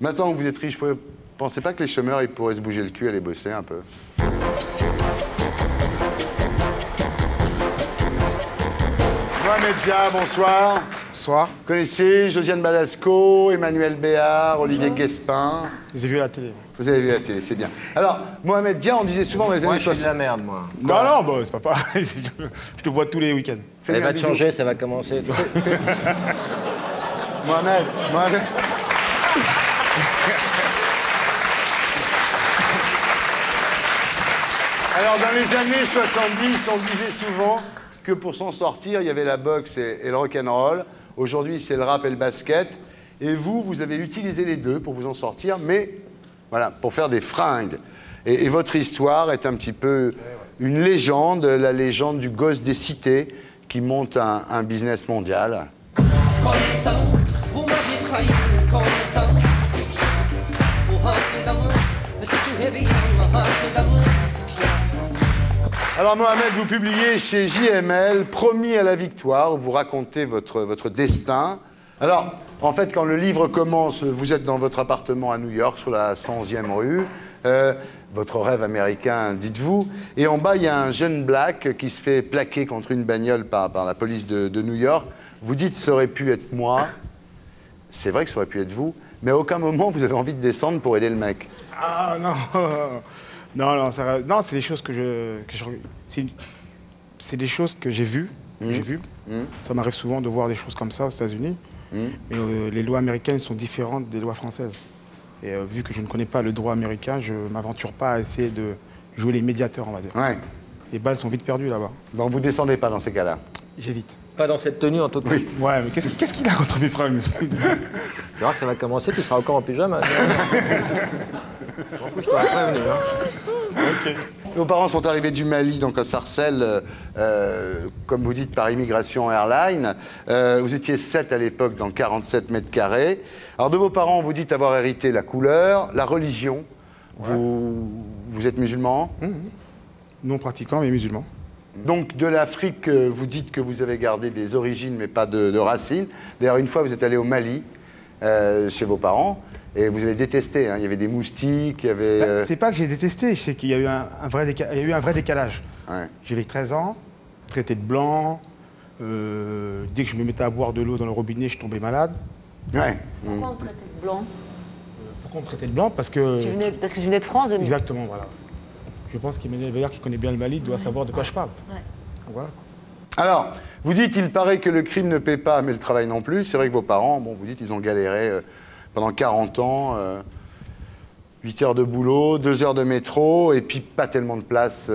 Maintenant que vous êtes riche, vous pensez pas que les chômeurs ils pourraient se bouger le cul, aller bosser un peu? Mohamed Dia, bonsoir. Bonsoir. Vous connaissez Josiane Balasco, Emmanuel Béard, Olivier Guespin? Je les ai vus à la télé. Vous avez vu la télé, c'est bien. Alors, Mohamed Dia, on disait souvent dans les années 60... Moi, je suis de la merde, moi. Non, non, bah, c'est pas pareil. Je te vois tous les week-ends. Elle va te changer, ça va commencer. Mohamed. Alors, dans les années 70, on disait souvent que pour s'en sortir, il y avait la boxe et le rock'n'roll. Aujourd'hui, c'est le rap et le basket. Et vous avez utilisé les deux pour vous en sortir, mais voilà, pour faire des fringues. Et votre histoire est un petit peu une légende, la légende du gosse des cités qui monte un business mondial. Vous m'aviez trahi, Alors Mohamed, vous publiez chez JML, Promis à la victoire, où vous racontez votre destin. Alors, en fait, quand le livre commence, vous êtes dans votre appartement à New York, sur la 111e rue, votre rêve américain, dites-vous, et en bas, il y a un jeune black qui se fait plaquer contre une bagnole par la police de New York. Vous dites, ça aurait pu être moi. C'est vrai que ça aurait pu être vous, mais à aucun moment, vous avez envie de descendre pour aider le mec. Ah non. Non, c'est des choses c'est des choses que j'ai vues. Ça m'arrive souvent de voir des choses comme ça aux États-Unis. Mais les lois américaines sont différentes des lois françaises. Et vu que je ne connais pas le droit américain, je ne m'aventure pas à essayer de jouer les médiateurs, on va dire. Ouais. Les balles sont vite perdues là-bas. Donc vous descendez pas dans ces cas-là? J'évite. Pas dans cette tenue, en tout cas. Oui. Ouais, mais qu'est-ce qu'il a contre mes fringues? Tu vois que ça va commencer, tu seras encore en pyjama. Je m'en fous, je t'aurais prévenu. Okay. Vos parents sont arrivés du Mali, donc à Sarcelles, comme vous dites, par Immigration Airline. Vous étiez 7 à l'époque, dans 47 mètres carrés. Alors de vos parents, vous dites avoir hérité la couleur, la religion. Ouais. Vous êtes musulman? Non pratiquant, mais musulman. Donc de l'Afrique, vous dites que vous avez gardé des origines, mais pas de racines. D'ailleurs, une fois, vous êtes allé au Mali, chez vos parents. Et vous avez détesté, hein. Il y avait des moustiques, il y avait... C'est pas que j'ai détesté, c'est qu'il y a eu un vrai décalage. Ouais. J'avais 13 ans, traité de blanc, dès que je me mettais à boire de l'eau dans le robinet, je tombais malade. Ouais. Pourquoi on me traitait de blanc? Pourquoi on me traitait de blanc? Parce que... Parce que je venais de France. Exactement, voilà. Je pense qu'Emmanuel Béard, qui connaît bien le Mali, doit savoir de quoi je parle. Ouais. Donc, voilà. Alors, vous dites, il paraît que le crime ne paie pas, mais le travail non plus. C'est vrai que vos parents, bon, vous dites, ils ont galéré... pendant 40 ans, 8 heures de boulot, 2 heures de métro, et puis pas tellement de place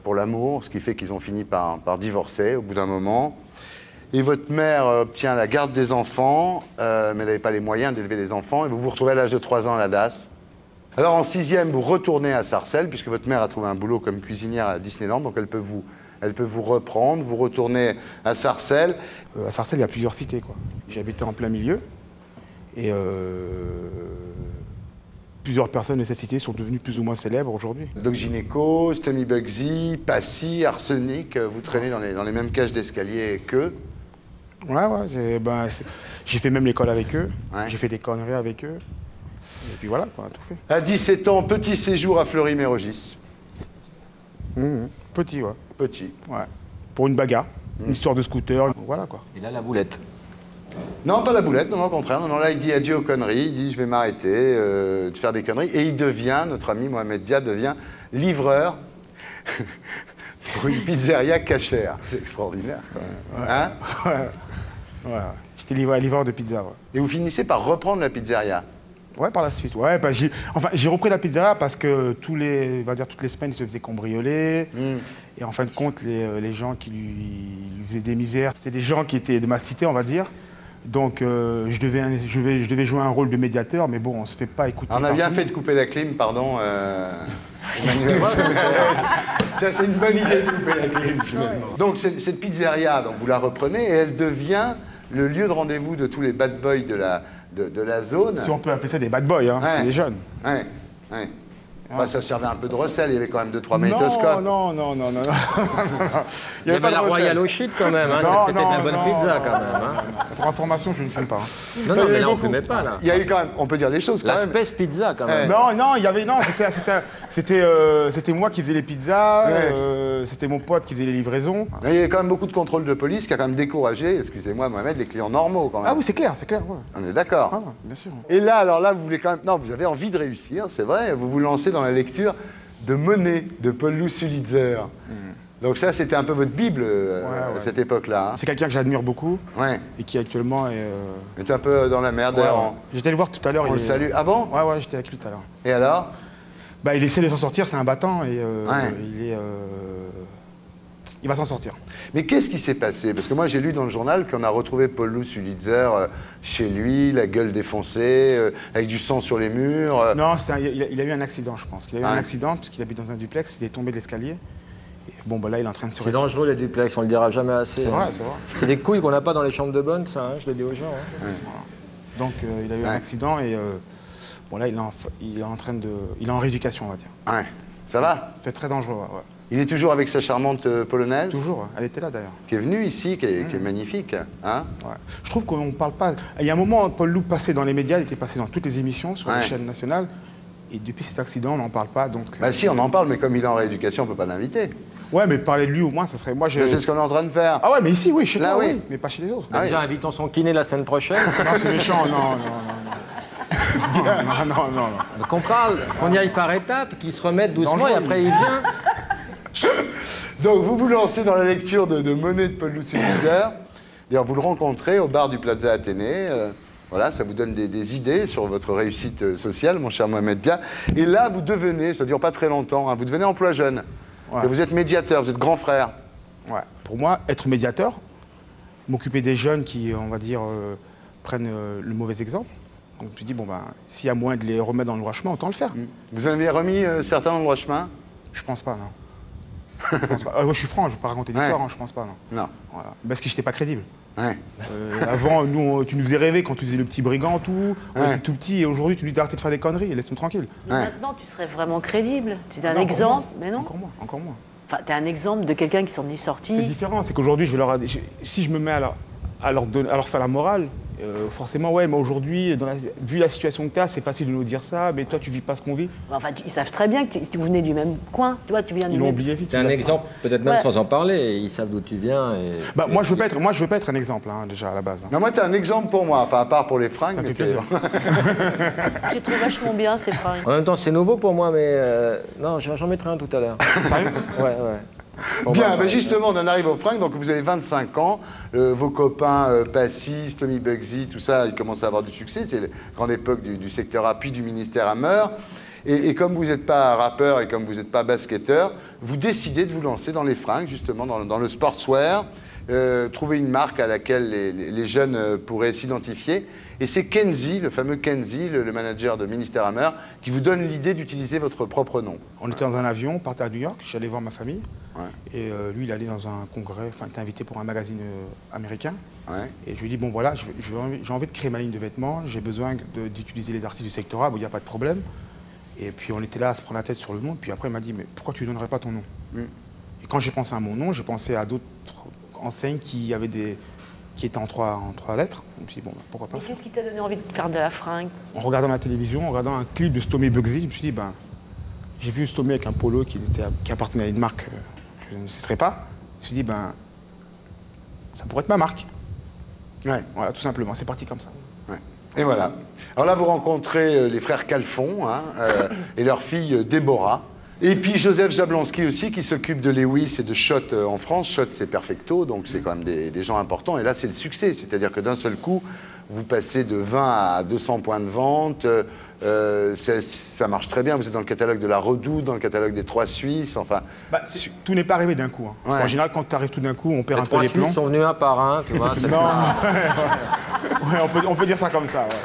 pour l'amour, ce qui fait qu'ils ont fini par divorcer au bout d'un moment. Et votre mère obtient la garde des enfants, mais elle n'avait pas les moyens d'élever les enfants, et vous vous retrouvez à l'âge de 3 ans à la DAS. Alors en 6e, vous retournez à Sarcelles, puisque votre mère a trouvé un boulot comme cuisinière à Disneyland, donc elle peut vous reprendre, vous retournez à Sarcelles. À Sarcelles, il y a plusieurs cités, quoi. J'habitais en plein milieu. Et plusieurs personnes de cette cité sont devenues plus ou moins célèbres aujourd'hui. Doc Gynéco, Stommy Bugsy, Passy, Arsenic, vous traînez dans les mêmes cages d'escalier qu'eux. Ouais, j'ai fait même l'école avec eux, ouais. J'ai fait des conneries avec eux, et puis voilà, on a tout fait. À 17 ans, petit séjour à Fleury-Mérogis. Petit, ouais. Petit. Ouais. Pour une bagarre, une histoire de scooter, voilà quoi. Et là, la boulette. Non, pas la boulette, non, au contraire. Non, là, il dit adieu aux conneries, il dit je vais m'arrêter de faire des conneries. Et il devient, notre ami Mohamed Dia devient livreur pour une pizzeria cachère. C'est extraordinaire. Ouais. Hein? Ouais. J'étais livreur de pizza, ouais. Et vous finissez par reprendre la pizzeria? Ouais, par la suite. Ouais, j'ai repris la pizzeria parce que toutes les semaines, il se faisait cambrioler. Et en fin de compte, les gens qui lui faisaient des misères, c'était des gens qui étaient de ma cité, on va dire. Donc, je devais jouer un rôle de médiateur, mais bon, on se fait pas écouter. On a bien fait de couper la clim, pardon, Emmanuel. C'est une bonne idée de couper la clim, finalement. Donc, cette pizzeria, donc, vous la reprenez et elle devient le lieu de rendez-vous de tous les bad boys de la zone. Si on peut appeler ça des bad boys, hein, ouais. C'est des jeunes. Ouais. Enfin, ça servait un peu de recel, il y avait quand même 2-3 magnétoscopes. Non. Il y avait la Royal au shit quand même, hein. Non, C'était de la non, bonne non, pizza non, quand même. Hein. Pour information, je ne fume pas. Hein. Non, mais là on fumait pas là. Il y a eu quand même, on peut dire les choses quand La même. Space Pizza quand même. C'était moi qui faisais les pizzas, c'était mon pote qui faisait les livraisons. Mais il y avait quand même beaucoup de contrôle de police qui a quand même découragé, excusez-moi Mohamed, les clients normaux quand même. Ah oui, c'est clair, ouais. On est d'accord. Ah, ouais, bien sûr. Et là, alors là, vous voulez quand même... Non, vous avez envie de réussir, c'est vrai. Vous vous lancez dans la lecture de Monet, de Paul Sulitzer. Donc ça, c'était un peu votre Bible à cette époque-là. Hein. C'est quelqu'un que j'admire beaucoup et qui actuellement est... Il est un peu dans la merde. J'étais le voir tout à l'heure. On le salue. Ah bon? Ouais, j'étais avec lui tout à l'heure. Et alors? Bah, il essaie de s'en sortir, c'est un battant et il va s'en sortir. Mais qu'est-ce qui s'est passé? Parce que moi, j'ai lu dans le journal qu'on a retrouvé Paul Sulitzer chez lui, la gueule défoncée, avec du sang sur les murs. Non, il a eu un accident, je pense. Il a eu un accident puisqu'il habite dans un duplex, il est tombé de l'escalier. Et bon, bah là, il est en train de se... C'est dangereux les duplex, on le dira jamais assez. C'est vrai, hein. c'est vrai. C'est des couilles qu'on n'a pas dans les chambres de bonne, ça, hein, je le dis aux gens. Hein. Voilà. Donc, il a eu un accident et bon, là, il est en rééducation, on va dire. Ouais. Ça va? C'est très dangereux, ouais. Il est toujours avec sa charmante polonaise? Toujours, elle était là d'ailleurs. Qui est venue ici, qui est magnifique. Hein? Ouais. Je trouve qu'on ne parle pas... Il y a un moment, Paul Loup passait dans les médias, il était passé dans toutes les émissions sur les chaînes nationales. Et depuis cet accident, on n'en parle pas. Donc, bah si, on en parle, mais comme il est en rééducation, on ne peut pas l'inviter. Ouais, mais parler de lui au moins, ça serait... Moi, c'est ce qu'on est en train de faire. Ah ouais, mais ici, oui, chez là, toi, oui. oui, mais pas chez les autres. Bah, déjà, invitons son kiné la semaine prochaine. Non, c'est méchant, non. Non. Qu'on parle, qu'on y aille par étapes, qu'il se remette doucement et après il vient. Donc, vous vous lancez dans la lecture de Monet de Paul Sulitzer. D'ailleurs, vous le rencontrez au bar du Plaza Athénée. Voilà, ça vous donne des idées sur votre réussite sociale, mon cher Mohamed Dia. Et là, vous devenez, ça ne dure pas très longtemps, hein, vous devenez emploi jeune. Ouais. Et vous êtes médiateur, vous êtes grand frère. Ouais. Pour moi, être médiateur, m'occuper des jeunes qui, on va dire, prennent le mauvais exemple. Donc, je me dis, bon, ben, s'il y a moyen de les remettre dans le droit chemin, autant le faire. Vous en avez remis certains dans le droit chemin? Je pense pas, non. Je suis franc, je ne vais pas raconter d'histoire, hein, je pense pas, non. Non. Voilà. Parce que je n'étais pas crédible. Ouais. Avant, nous, tu nous faisais rêver quand tu faisais le petit brigand, tout. On était tout petit et aujourd'hui, tu nous dis d'arrêter de faire des conneries et laisse-nous tranquille. Mais maintenant, tu serais vraiment crédible. Tu es un exemple, mais non. Encore moins. Enfin, tu es un exemple de quelqu'un qui s'en est sorti. C'est différent, c'est qu'aujourd'hui, si je me mets à leur faire la morale, forcément, ouais, mais aujourd'hui, vu la situation que tu as, c'est facile de nous dire ça, mais toi, tu vis pas ce qu'on vit. Enfin, ils savent très bien que si vous venez du même coin, tu vois, tu viens du Ils même... l'ont oublié vite. C'est un exemple, peut-être même sans en parler, ils savent d'où tu viens. Bah, moi, je veux pas être un exemple, hein, déjà, à la base. Hein. Non, moi, tu es un exemple pour moi, enfin, à part pour les fringues. Ça me fait plaisir. Je trouve vachement bien ces fringues. En même temps, c'est nouveau pour moi, mais non, j'en mettrai un tout à l'heure. Sérieux? Ouais. Bien, ben justement, on en arrive aux fringues. Donc, vous avez 25 ans. Vos copains Passis, Tommy Bugsy, tout ça, ils commencent à avoir du succès. C'est la grande époque du secteur A, puis du ministère Hammer. Et comme vous n'êtes pas rappeur et comme vous n'êtes pas basketteur, vous décidez de vous lancer dans les fringues, justement, dans le sportswear. Trouver une marque à laquelle les jeunes pourraient s'identifier. Et c'est Kenzie, le fameux Kenzie, le manager de Ministère Hammer, qui vous donne l'idée d'utiliser votre propre nom. On était dans un avion, on partait à New York, j'allais voir ma famille. Ouais. Et lui, il allait dans un congrès, enfin, il était invité pour un magazine américain. Ouais. Et je lui ai dit, bon voilà, j'ai envie de créer ma ligne de vêtements, j'ai besoin d'utiliser les artistes du secteur A, bon, il n'y a pas de problème. Et puis on était là à se prendre la tête sur le nom, puis après il m'a dit, mais pourquoi tu ne donnerais pas ton nom? Et quand j'ai pensé à mon nom, j'ai pensé à d'autres enseignes qui étaient en trois lettres. Je me suis dit, bon, pourquoi pas. Mais qu'est-ce qui t'a donné envie de faire de la fringue? En regardant la télévision, en regardant un clip de Tommy Bugsy, je me suis dit, ben, j'ai vu Tommy avec un polo qui appartenait à une marque que je ne citerai pas. Je me suis dit, ben, ça pourrait être ma marque. Ouais. Voilà, tout simplement, c'est parti comme ça. Ouais. Et voilà. Alors là, vous rencontrez les frères Calfon et leur fille Déborah. Et puis Joseph Jablonski aussi, qui s'occupe de Lewis et de Schott en France. Schott, c'est Perfecto, donc c'est quand même des gens importants. Et là, c'est le succès. C'est-à-dire que d'un seul coup, vous passez de 20 à 200 points de vente. Ça marche très bien. Vous êtes dans le catalogue de la Redoute, dans le catalogue des Trois Suisses. Enfin, tout n'est pas arrivé d'un coup. Hein. Ouais. En général, quand tu arrives tout d'un coup, on perd un peu les plombs. Les Trois Suisses sont venus un par un, tu vois. Non, ouais, on peut dire ça comme ça. Ouais.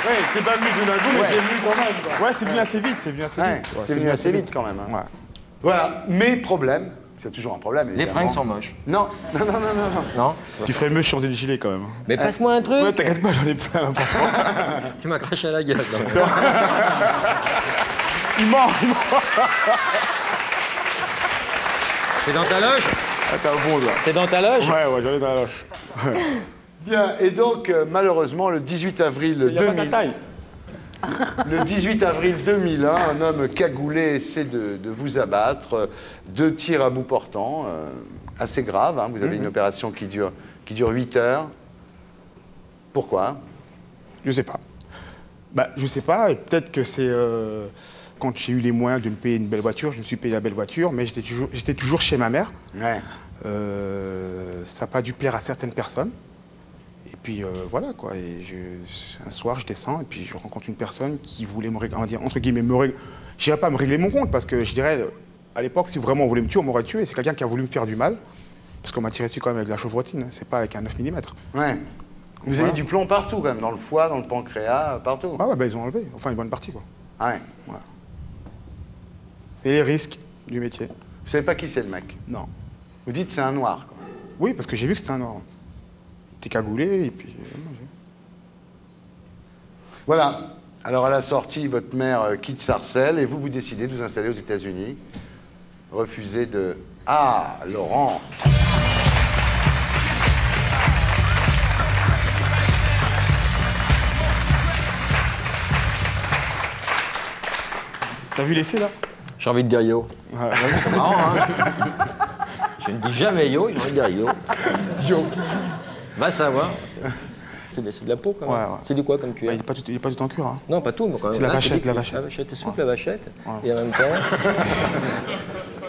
Oui, c'est pas venu tout d'un coup, mais c'est venu quand même. Ouais, c'est venu assez vite, c'est venu assez vite quand même. Hein. Ouais. Voilà, mais problème, C'est toujours un problème, Les évidemment. fringues sont moches. Non, non, non, non, non, non. Non? Tu ferais mieux changer le gilet quand même. Mais passe-moi un truc. Ouais, t'inquiète pas, j'en ai plein là. Tu m'as craché à la gueule. Il ment. C'est dans ta loge? Ah, t'as un bon là. C'est dans ta loge? Ouais, j'en ai dans la loge. Bien, et donc, malheureusement, le 18 avril 2000... Le 18 avril 2001, un homme cagoulé essaie de vous abattre. 2 tirs à bout portant, assez grave. Hein. Vous avez une opération qui dure 8 heures. Pourquoi? Je sais pas. Bah, je sais pas. Peut-être que c'est quand j'ai eu les moyens de me payer une belle voiture, je me suis payé la belle voiture, mais j'étais toujours chez ma mère. Ouais. Ça n'a pas dû plaire à certaines personnes. Et puis voilà quoi. Et un soir, je descends et puis je rencontre une personne qui voulait me régler, on va dire entre guillemets, je dirais pas me régler mon compte parce que je dirais à l'époque, si vraiment on voulait me tuer, on m'aurait tué. C'est quelqu'un qui a voulu me faire du mal parce qu'on m'a tiré dessus quand même avec la chevrotine. Hein. C'est pas avec un 9 mm. Ouais. Vous avez du plomb partout quand même, dans le foie, dans le pancréas, partout. Ah ouais, bah, ils ont enlevé. Enfin, une bonne partie quoi. Ah ouais. Voilà. C'est les risques du métier. Vous savez pas qui c'est le mec? Non. Vous dites c'est un noir, quoi. Oui, parce que j'ai vu que c'était un noir. Il était cagoulé et puis. Voilà. Alors à la sortie, votre mère quitte Sarcelles et vous décidez de vous installer aux États-Unis. Refusez de... Ah, Laurent. T'as vu l'effet là? J'ai envie de dire yo. Ouais. C'est marrant, hein? Je ne dis jamais yo, j'ai envie de dire yo. Yo. Va savoir. C'est de la peau quand même. Ouais, ouais. C'est du quoi comme cuir? Bah, il est pas tout en cuir. Hein. Non, pas tout, mais quand même. C'est la Là, vachette, du la cuir. vachette. La vachette, c'est souple Ouais. la vachette. Ouais. Et en même temps.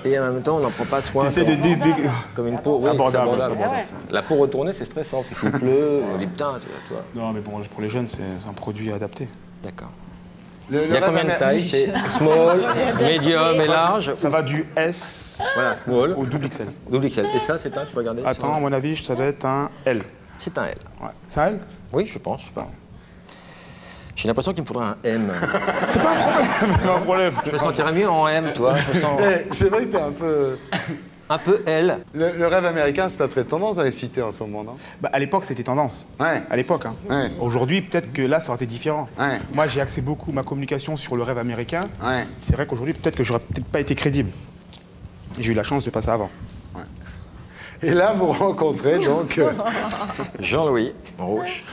Et en même temps, on n'en prend pas soin. T'essaies de Comme une peau. C'est Oui, abordable, c'est Ah abordable. ouais. ça. La peau retournée, c'est stressant. Parce qu'il pleut, les putains, tu vois. Non, mais bon, pour les jeunes, c'est un produit adapté. D'accord. Le Il y a rêve combien de américain- tailles? C'est small, medium et large. Ça va du S Voilà, small, au double XL. double XL. Et ça, c'est un, tu peux regarder? Attends, à mon avis, ça doit être un L. C'est un L. Ouais. C'est un L? Oui, je pense, je sais pas. J'ai l'impression qu'il me faudrait un M. C'est pas un problème, c'est pas un problème. Je me sentirais mieux en M, toi. Je me sens C'est vrai que t'es un peu... un peu L. Le rêve américain, c'est pas très tendance à les citer en ce moment, non? Bah, à l'époque, c'était tendance. Ouais. À l'époque. Hein. Ouais. Aujourd'hui, peut-être que là, ça aurait été différent. Ouais. Moi, j'ai axé beaucoup ma communication sur le rêve américain. Ouais. C'est vrai qu'aujourd'hui, peut-être que j'aurais peut-être pas été crédible. J'ai eu la chance de passer avant. Et là, vous rencontrez donc... Jean-Louis Rouge.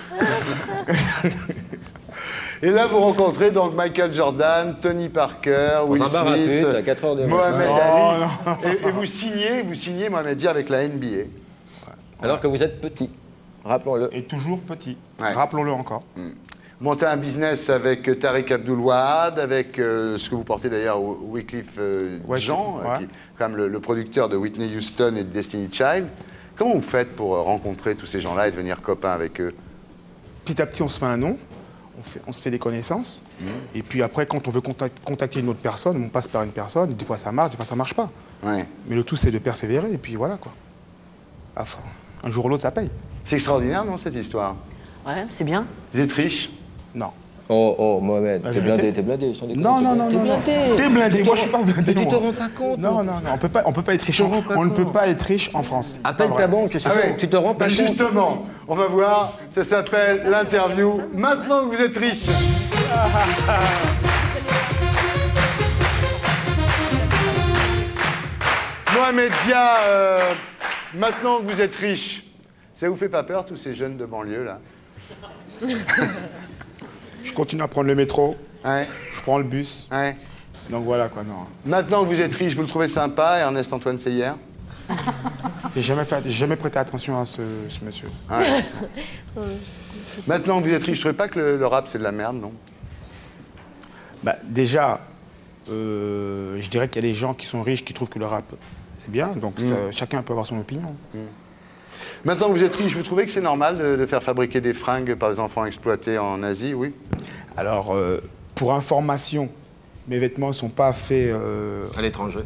Et là, vous rencontrez donc Michael Jordan, Tony Parker, Will un bar à Smith, pute, à 4 heures du matin. Mohamed Non, Ali. Et vous signez Mohamed Ali avec la NBA. Alors que vous êtes petit. Rappelons-le. Et toujours petit. Ouais. Rappelons-le encore. Montez un business avec Tariq Abdul-Wahad, avec ce que vous portez d'ailleurs Wycliffe Jean, ouais. qui est quand même le producteur de Whitney Houston et de Destiny Child. Comment vous faites pour rencontrer tous ces gens-là et devenir copain avec eux? Petit à petit, on se fait un nom, on se fait des connaissances. Et puis après, quand on veut contacter une autre personne, on passe par une personne. Des fois, ça marche, des fois, ça marche pas. Ouais. Mais le tout, c'est de persévérer. Et puis voilà, quoi. Enfin, un jour ou l'autre, ça paye. C'est extraordinaire, non, cette histoire? Ouais, c'est bien. Vous êtes riche? Non. Oh, Mohamed, La t'es vérité. blindé, sans déconner. Non, non, non, T'es non. blindé. T'es blindé, moi je suis pas blindé. Tu te moi. rends pas compte? Non, non, non, on peut pas être riche. On ne peut pas être riche en France. Appelle ta banque, Ah ouais. tu te rends pas Mais compte? justement, on va voir, ça s'appelle l'interview. Maintenant que vous êtes riche. Mohamed Dia, maintenant que vous êtes riche, ça vous fait pas peur tous ces jeunes de banlieue là? Je continue à prendre le métro, Ouais, je prends le bus. ouais. Donc voilà, quoi, non. Maintenant que vous êtes riche, vous le trouvez sympa, Ernest Antoine Seyer? J'ai jamais prêté attention à ce monsieur. Ouais. Maintenant que vous êtes riche, je trouvez pas que le rap c'est de la merde, non? Bah, déjà, je dirais qu'il y a des gens qui sont riches qui trouvent que le rap, c'est bien. Donc chacun peut avoir son opinion. Maintenant que vous êtes riche, vous trouvez que c'est normal de faire fabriquer des fringues par les enfants exploités en Asie, oui? Alors, pour information, mes vêtements ne sont pas faits... À l'étranger.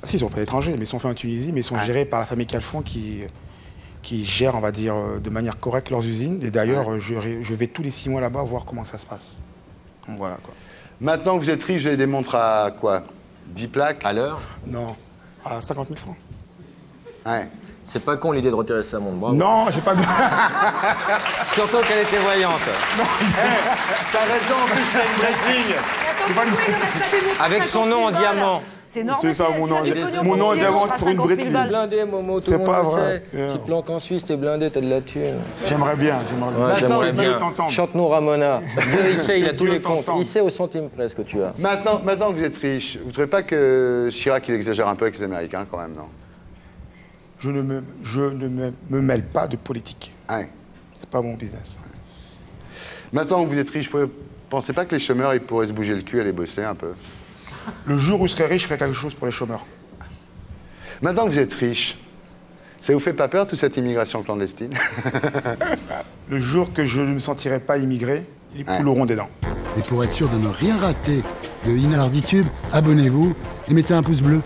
Ah, si, ils sont faits à l'étranger, mais ils sont faits en Tunisie, mais ils sont gérés par la famille Calfon qui gère, on va dire, de manière correcte leurs usines. Et d'ailleurs, je vais tous les 6 mois là-bas voir comment ça se passe. Donc voilà, quoi. Maintenant que vous êtes riche, vous avez des montres à quoi? 10 plaques? À l'heure? Non, à 50 000 francs. Ouais. C'est pas con l'idée de retirer sa montre, bravo. Non, j'ai pas de... Surtout qu'elle était voyante. T'as raison, en plus, il a une vraie ligne. Avec son nom en diamant. C'est normal. C'est ça, mon nom en diamant sur une T'es bretelle. blindé, Momo, tout C'est le monde pas le vrai. sait. Tu te planques en Suisse, t'es blindé, t'as de la thune. J'aimerais bien. Ouais, j'aimerais Dieu bien. t'entende. Chante-nous Ramona. Dieu, il sait, il a tous Dieu les comptes. t'entende. Il sait au centime près ce que tu as. Maintenant que vous êtes riche, vous ne trouvez pas que Chirac, il exagère un peu avec les Américains, quand même, non? Je ne me mêle pas de politique. Ouais. C'est pas mon business. Maintenant que vous êtes riche, vous ne pensez pas que les chômeurs, ils pourraient se bouger le cul, aller bosser un peu? Le jour où je serai riche, je ferai quelque chose pour les chômeurs. Maintenant que vous êtes riche, ça vous fait pas peur, toute cette immigration clandestine? Le jour que je ne me sentirai pas immigré, les poules auront des dents. Et pour être sûr de ne rien rater de Inarditube, abonnez-vous et mettez un pouce bleu.